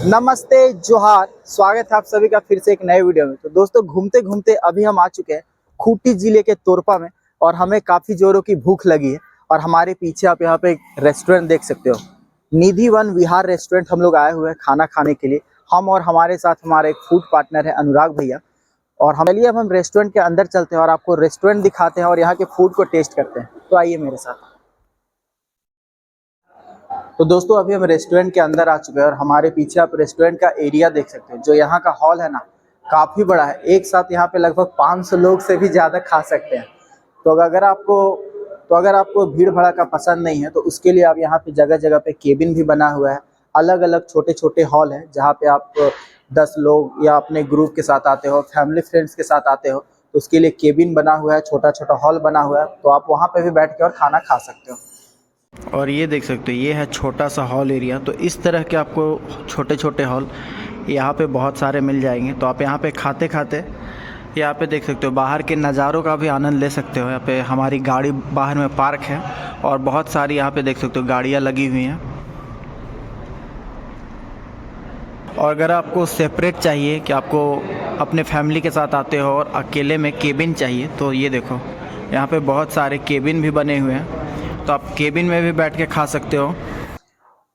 नमस्ते जोहार, स्वागत है आप सभी का फिर से एक नए वीडियो में। तो दोस्तों घूमते घूमते अभी हम आ चुके हैं खूंटी जिले के तोरपा में और हमें काफ़ी जोरों की भूख लगी है। और हमारे पीछे आप यहाँ पे एक रेस्टोरेंट देख सकते हो, निधि वन विहार रेस्टोरेंट। हम लोग आए हुए हैं खाना खाने के लिए, हम और हमारे साथ हमारे एक फूड पार्टनर है अनुराग भैया। और चलिए अब हम रेस्टोरेंट के अंदर चलते हैं और आपको रेस्टोरेंट दिखाते हैं और यहाँ के फूड को टेस्ट करते हैं। तो आइए मेरे साथ। तो दोस्तों अभी हम रेस्टोरेंट के अंदर आ चुके हैं और हमारे पीछे आप रेस्टोरेंट का एरिया देख सकते हैं। जो यहाँ का हॉल है ना, काफ़ी बड़ा है। एक साथ यहाँ पे लगभग 500 लोग से भी ज़्यादा खा सकते हैं। तो अगर आपको भीड़ भड़का पसंद नहीं है तो उसके लिए आप यहाँ पे जगह जगह पे केबिन भी बना हुआ है। अलग अलग छोटे छोटे हॉल हैं जहाँ पे आप 10 लोग या अपने ग्रुप के साथ आते हो, फैमिली फ्रेंड्स के साथ आते हो, तो उसके लिए केबिन बना हुआ है, छोटा छोटा हॉल बना हुआ है। तो आप वहाँ पे भी बैठ के और खाना खा सकते हो। और ये देख सकते हो, ये है छोटा सा हॉल एरिया। तो इस तरह के आपको छोटे छोटे हॉल यहाँ पे बहुत सारे मिल जाएंगे। तो आप यहाँ पे खाते खाते यहाँ पे देख सकते हो, बाहर के नज़ारों का भी आनंद ले सकते हो। यहाँ पे हमारी गाड़ी बाहर में पार्क है और बहुत सारी यहाँ पे देख सकते हो गाड़ियाँ लगी हुई हैं। और अगर आपको सेपरेट चाहिए कि आपको अपने फैमिली के साथ आते हो और अकेले में केबिन चाहिए, तो ये देखो यहाँ पे बहुत सारे केबिन भी बने हुए हैं। तो आप केबिन में भी बैठ के खा सकते हो।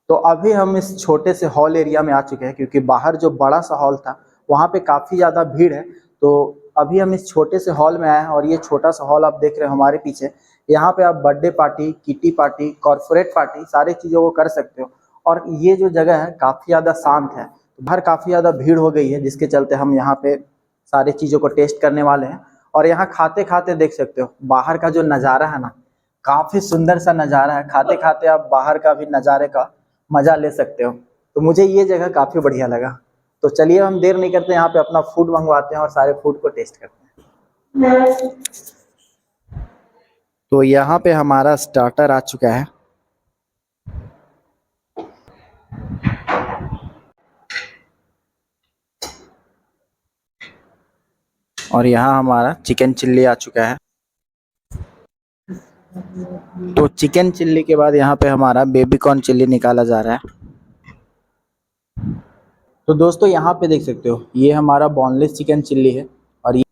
तो अभी हम इस छोटे से हॉल एरिया में आ चुके हैं क्योंकि बाहर जो बड़ा सा हॉल था वहाँ पे काफ़ी ज़्यादा भीड़ है। तो अभी हम इस छोटे से हॉल में आए हैं और ये छोटा सा हॉल आप देख रहे हो हमारे पीछे। यहाँ पे आप birthday party, kitty party, corporate party सारी चीज़ों को कर सकते हो। और ये जो जगह है काफ़ी ज़्यादा शांत है। तो बाहर काफ़ी ज़्यादा भीड़ हो गई है जिसके चलते हम यहाँ पे सारी चीज़ों को टेस्ट करने वाले हैं। और यहाँ खाते खाते देख सकते हो बाहर का जो नज़ारा है ना, काफ़ी सुंदर सा नज़ारा है। खाते खाते आप बाहर का भी नज़ारे का मज़ा ले सकते हो। तो मुझे ये जगह काफ़ी बढ़िया लगा। तो चलिए हम देर नहीं करते, यहाँ पे अपना फूड मंगवाते हैं और सारे फूड को टेस्ट करते हैं। तो यहाँ पे हमारा स्टार्टर आ चुका है। और यहाँ हमारा चिकन चिल्ली आ चुका है। तो चिकन चिल्ली के बाद यहाँ पे हमारा बेबी कॉर्न चिल्ली निकाला जा रहा है। तो दोस्तों यहाँ पे देख सकते हो ये हमारा बोनलेस चिकन चिल्ली है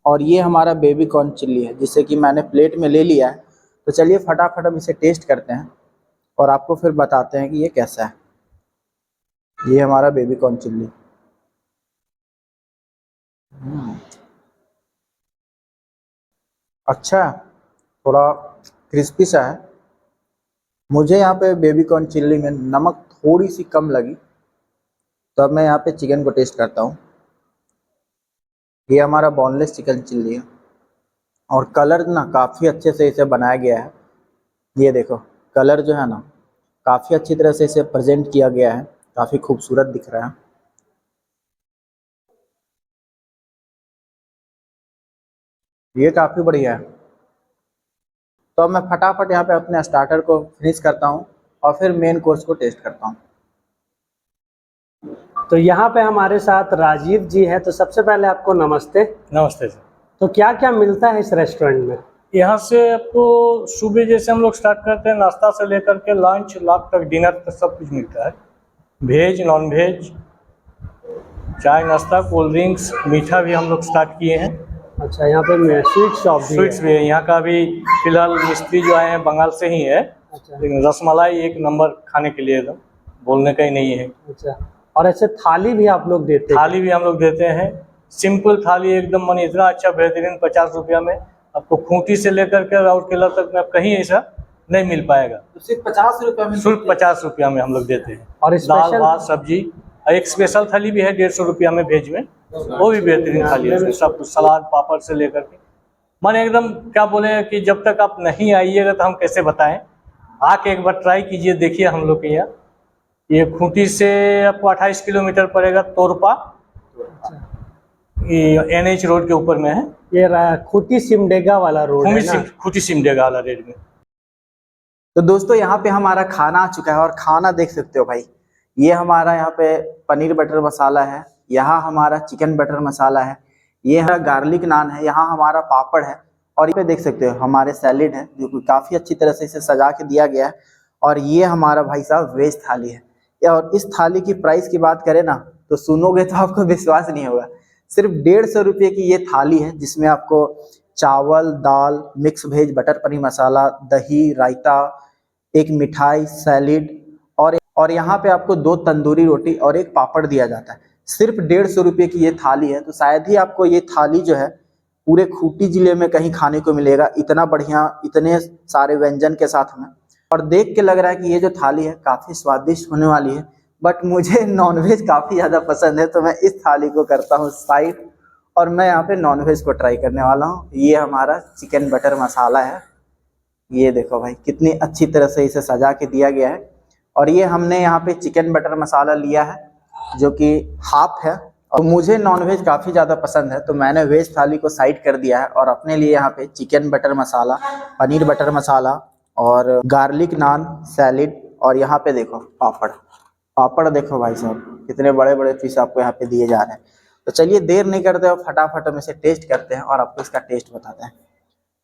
और ये हमारा बेबी कॉर्न चिल्ली है जिसे कि मैंने प्लेट में ले लिया है। तो चलिए फटाफट हम इसे टेस्ट करते हैं और आपको फिर बताते हैं कि ये कैसा है। ये हमारा बेबी कॉर्न चिल्ली। अच्छा, थोड़ा क्रिस्पी सा है। मुझे यहाँ पे बेबी कॉर्न चिल्ली में नमक थोड़ी सी कम लगी। तो अब मैं यहाँ पे चिकन को टेस्ट करता हूँ। ये हमारा बोनलेस चिकन चिल्ली है और कलर ना काफ़ी अच्छे से इसे बनाया गया है। ये देखो कलर जो है ना, काफ़ी अच्छी तरह से इसे प्रेजेंट किया गया है, काफ़ी खूबसूरत दिख रहा है। ये काफ़ी बढ़िया है। तो अब मैं फटाफट यहाँ पे अपने स्टार्टर को फिनिश करता हूँ और फिर मेन कोर्स को टेस्ट करता हूँ। तो यहाँ पे हमारे साथ राजीव जी है। तो सबसे पहले आपको नमस्ते। नमस्ते सर। तो क्या क्या मिलता है इस रेस्टोरेंट में? यहाँ से आपको सुबह जैसे हम लोग स्टार्ट करते हैं, नाश्ता से लेकर के लंच लास्ट तक डिनर तक सब कुछ मिलता है। वेज, नॉन वेज, चाय, नाश्ता, कोल्ड ड्रिंक्स, मीठा भी हम लोग स्टार्ट किए हैं। अच्छा, यहाँ पे स्वीट शॉप भी स्वीट्स भी है। यहाँ का भी फिलहाल मिस्त्री जो आए हैं बंगाल से ही है। अच्छा। लेकिन रसमलाई एक नंबर खाने के लिए एकदम बोलने का ही नहीं है। अच्छा, और ऐसे थाली भी आप लोग देते हैं? थाली भी हम लोग देते हैं। सिंपल थाली एकदम मन इतना अच्छा बेहतरीन 50 रुपया में आपको खूंटी से लेकर के राउरकेला तक में आप कहीं ऐसा नहीं मिल पाएगा। तो सिर्फ 50 रुपये में? सिर्फ 50 रुपया में हम लोग देते हैं। और दाल भात सब्जी, एक स्पेशल थाली भी है 150 रुपया में वेज में, वो भी बेहतरीन थाली है। सब कुछ सलाद पापड़ से लेकर के मन एकदम क्या बोले कि जब तक आप नहीं आइएगा तो हम कैसे बताएं। आके एक बार ट्राई कीजिए, देखिए हम लोग के यहाँ। ये खूंटी से आपको 28 किलोमीटर पड़ेगा, तोरपा NH रोड के ऊपर में है। ये खूंटी सिमडेगा वाला रोड है ना? खूंटी सिमडेगा वाला रेड में। तो दोस्तों यहाँ पे हमारा खाना आ चुका है और खाना देख सकते हो भाई। ये हमारा यहाँ पे पनीर बटर मसाला है, यहाँ हमारा चिकन बटर मसाला है, ये हमारा गार्लिक नान है, यहाँ हमारा पापड़ है और ये पे देख सकते हो हमारे सैलेड है जो कि काफ़ी अच्छी तरह से इसे सजा के दिया गया है। और ये हमारा भाई साहब वेज थाली है। और इस थाली की प्राइस की बात करें ना तो सुनोगे तो आपको विश्वास नहीं होगा। सिर्फ 150 रुपये की ये थाली है जिसमें आपको चावल, दाल, mix veg, butter paneer masala, दही, रायता, एक मिठाई, सैलेड और यहाँ पे आपको 2 तंदूरी रोटी और एक पापड़ दिया जाता है। सिर्फ 150 रुपये की ये थाली है। तो शायद ही आपको ये थाली जो है पूरे खूंटी जिले में कहीं खाने को मिलेगा, इतना बढ़िया, इतने सारे व्यंजन के साथ में। और देख के लग रहा है कि ये जो थाली है काफ़ी स्वादिष्ट होने वाली है, बट मुझे नॉनवेज काफ़ी ज़्यादा पसंद है, तो मैं इस थाली को करता हूँ साइड और मैं यहाँ पे नॉनवेज को ट्राई करने वाला हूँ। ये हमारा चिकन बटर मसाला है। ये देखो भाई कितनी अच्छी तरह से इसे सजा के दिया गया है। और ये हमने यहाँ पे चिकन बटर मसाला लिया है जो कि हाफ है। और मुझे नॉनवेज काफ़ी ज़्यादा पसंद है, तो मैंने वेज थाली को साइड कर दिया है और अपने लिए यहाँ पे चिकन बटर मसाला, पनीर बटर मसाला और गार्लिक नान, सैलेड और यहाँ पे देखो पापड़ देखो भाई साहब कितने बड़े बड़े पीस आपको यहाँ पे दिए जा रहे हैं। तो चलिए देर नहीं करते और फटाफट हम इसे टेस्ट करते हैं और आपको इसका टेस्ट बताते हैं।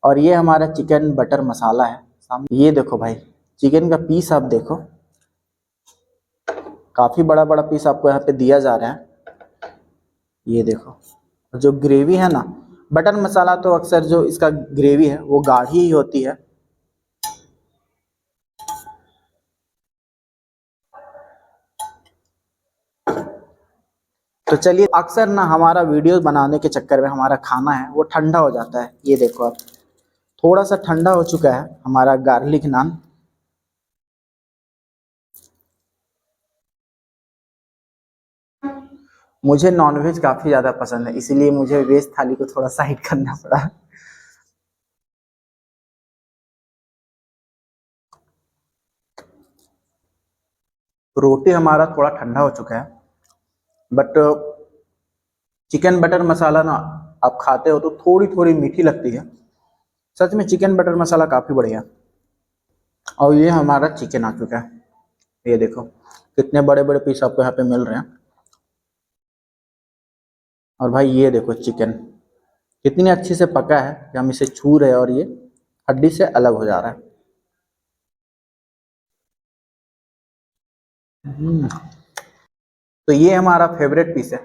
और ये हमारा चिकन बटर मसाला है सामने। ये देखो भाई चिकन का पीस आप देखो, काफ़ी बड़ा बड़ा पीस आपको यहाँ पे दिया जा रहा है। ये देखो जो ग्रेवी है ना, बटर मसाला तो अक्सर जो इसका ग्रेवी है वो गाढ़ी ही होती है। तो चलिए, अक्सर ना हमारा वीडियो बनाने के चक्कर में हमारा खाना है वो ठंडा हो जाता है। ये देखो आप थोड़ा सा ठंडा हो चुका है हमारा गार्लिक नान। मुझे नॉनवेज काफ़ी ज़्यादा पसंद है, इसीलिए मुझे वेज थाली को थोड़ा साइड करना पड़ा। रोटी हमारा थोड़ा ठंडा हो चुका है, बट चिकन बटर मसाला ना आप खाते हो तो थोड़ी थोड़ी मीठी लगती है। सच में चिकन बटर मसाला काफ़ी बढ़िया। और ये हमारा चिकन आ चुका है। ये देखो कितने बड़े बड़े पीस आपको यहाँ पे मिल रहे हैं। और भाई ये देखो चिकन कितनी अच्छी से पका है कि हम इसे छू रहे हैं और ये हड्डी से अलग हो जा रहा है। तो ये हमारा फेवरेट पीस है,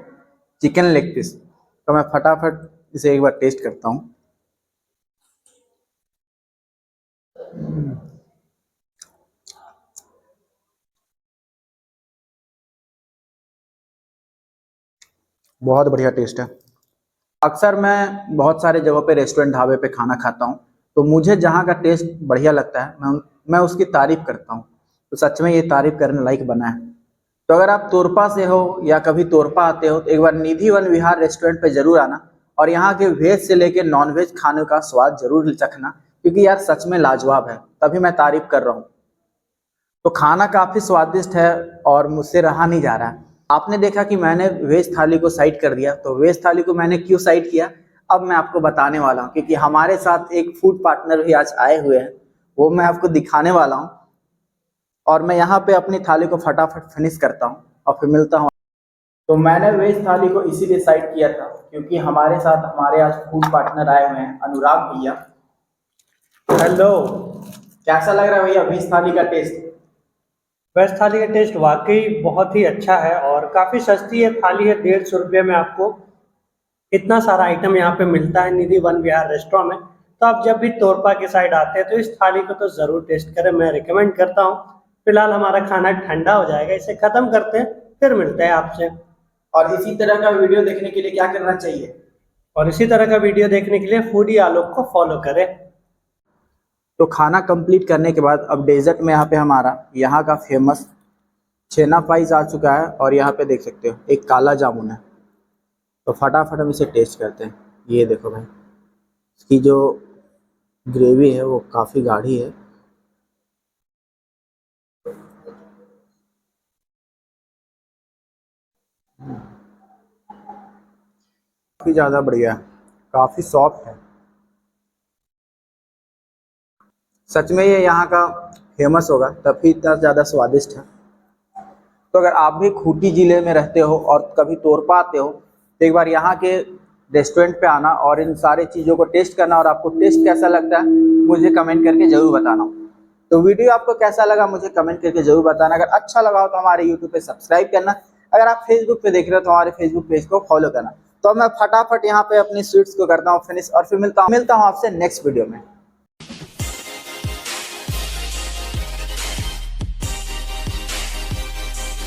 चिकन लेग पीस। तो मैं फटाफट इसे एक बार टेस्ट करता हूँ। बहुत बढ़िया टेस्ट है। अक्सर मैं बहुत सारे जगहों पे रेस्टोरेंट, ढाबे पे खाना खाता हूँ, तो मुझे जहाँ का टेस्ट बढ़िया लगता है मैं उसकी तारीफ करता हूँ। तो सच में ये तारीफ करने लायक बना है। तो अगर आप तोरपा से हो या कभी तोरपा आते हो तो एक बार निधि वन विहार रेस्टोरेंट पे जरूर आना और यहाँ के वेज से लेके नॉन वेज खाने का स्वाद जरूर चखना, क्योंकि यार सच में लाजवाब है, तभी मैं तारीफ कर रहा हूँ। तो खाना काफ़ी स्वादिष्ट है और मुझसे रहा नहीं जा रहा है। आपने देखा कि मैंने वेज थाली को साइड कर दिया, तो वेज थाली को मैंने क्यों साइड किया अब मैं आपको बताने वाला हूँ, क्योंकि हमारे साथ एक फूड पार्टनर भी आज आए हुए हैं, वो मैं आपको दिखाने वाला हूँ। और मैं यहाँ पे अपनी थाली को फटाफट फिनिश करता हूँ और फिर मिलता हूँ। तो मैंने वेज थाली को इसीलिए साइड किया था क्योंकि हमारे साथ हमारे आज फूड पार्टनर आए हुए हैं, अनुराग भैया। हेलो, कैसा लग रहा है भैया वेज थाली का टेस्ट? वेज थाली का टेस्ट वाकई बहुत ही अच्छा है और काफ़ी सस्ती है थाली है। 150 रुपये में आपको इतना सारा आइटम यहाँ पे मिलता है निधि वन विहार रेस्टोरेंट में। तो आप जब भी तोरपा के साइड आते हैं तो इस थाली को तो ज़रूर टेस्ट करें, मैं रिकमेंड करता हूँ। फिलहाल हमारा खाना ठंडा हो जाएगा, इसे ख़त्म करते हैं फिर मिलते हैं आपसे। और इसी तरह का वीडियो देखने के लिए क्या करना चाहिए? और इसी तरह का वीडियो देखने के लिए फूडी आलोक को फॉलो करें। तो खाना कंप्लीट करने के बाद अब डेजर्ट में यहाँ पे हमारा यहाँ का फेमस छेना पाइस आ चुका है और यहाँ पे देख सकते हो एक काला जामुन है। तो फटाफट हम इसे टेस्ट करते हैं। ये देखो भाई, इसकी जो ग्रेवी है वो काफ़ी गाढ़ी है। काफ़ी ज़्यादा बढ़िया है, काफ़ी सॉफ्ट है। सच में ये यहाँ का फेमस होगा तभी इतना ज़्यादा स्वादिष्ट है। तो अगर आप भी खूंटी ज़िले में रहते हो और कभी तोरपा आते हो तो एक बार यहाँ के रेस्टोरेंट पे आना और इन सारी चीज़ों को टेस्ट करना, और आपको टेस्ट कैसा लगता है मुझे कमेंट करके ज़रूर बताना। तो वीडियो आपको कैसा लगा मुझे कमेंट करके ज़रूर बताना। अगर अच्छा लगा हो तो हमारे यूट्यूब पे सब्सक्राइब करना। अगर आप फेसबुक पे देख रहे हो तो हमारे फेसबुक पेज को फॉलो करना। तो मैं फटाफट यहाँ पे अपनी स्वीट्स को करता हूँ फिनिश और फिर मिलता हूँ आपसे नेक्स्ट वीडियो में।